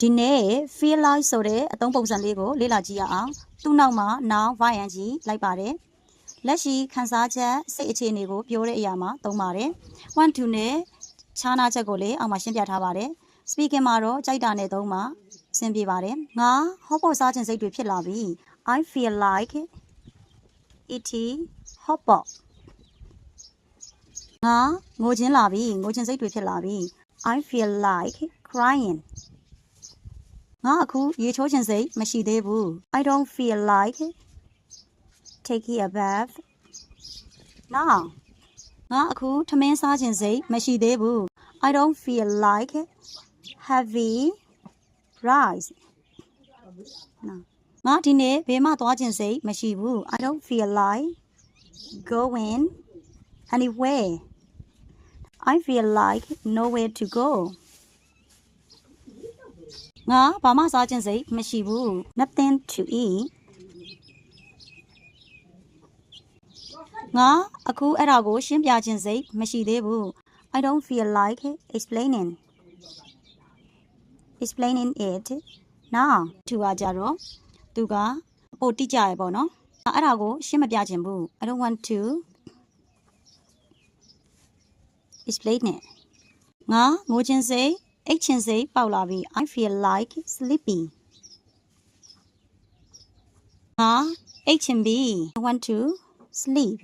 ဒီနေ့ feel like ဆိုတဲ့အသုံးပုံစံလေးကိုလေ့လာကြည့်ရအောင်သူ့နောက်မှာ noun verb လိုက်ပါတယ်လက်ရှိခန်းစားချက်စိတ်အခြေအနေကိုပြောတဲ့အရာမှာသုံးပါတယ် one to နဲ့ခြားနာချက်ကိုလည်းအောက်မှာရှင်းပြထားပါတယ် speaking မှာတော့ကြိုက်တာနဲ့သုံးမှာအဆင်ပြေပါတယ်ငါဟောပေါ်စားခြင်းစိတ်တွေဖြစ်လာပြီ I feel like eating hot pot ငါငိုခြင်းလာပြီငိုခြင်းစိတ်တွေဖြစ်လာပြီ I feel like crying ငါအခုရေချိုးခြင်းစိတ်မရှိသေးဘူး I don't feel like taking a bath now ငါအခုထမင်းစားခြင်းစိတ်မရှိသေးဘူး I don't feel like having rice now ငါဒီနေ့ဘယ်မှသွားခြင်းစိတ်မရှိဘူး I don't feel like going anywhere I feel like nowhere to go ငါဘာမှစားခြင်းစိတ်မရှိဘူး nothing to eat ငါအခုအဲ့ဒါကိုရှင်းပြခြင်းစိတ်မရှိသေးဘူး I don't feel like explaining it now သူကကြတော့သူကပိုတိကျရပေါ့နော်အဲ့ဒါကိုရှင်းမပြခြင်းဘူး I don't want to explain it ငါငိုခြင်းစိတ်အိတ်ခြင်းစိတ်ပေါက်လာပြီ I feel like sleepy ငါအိတ်ခြင်းပြီ I want to sleep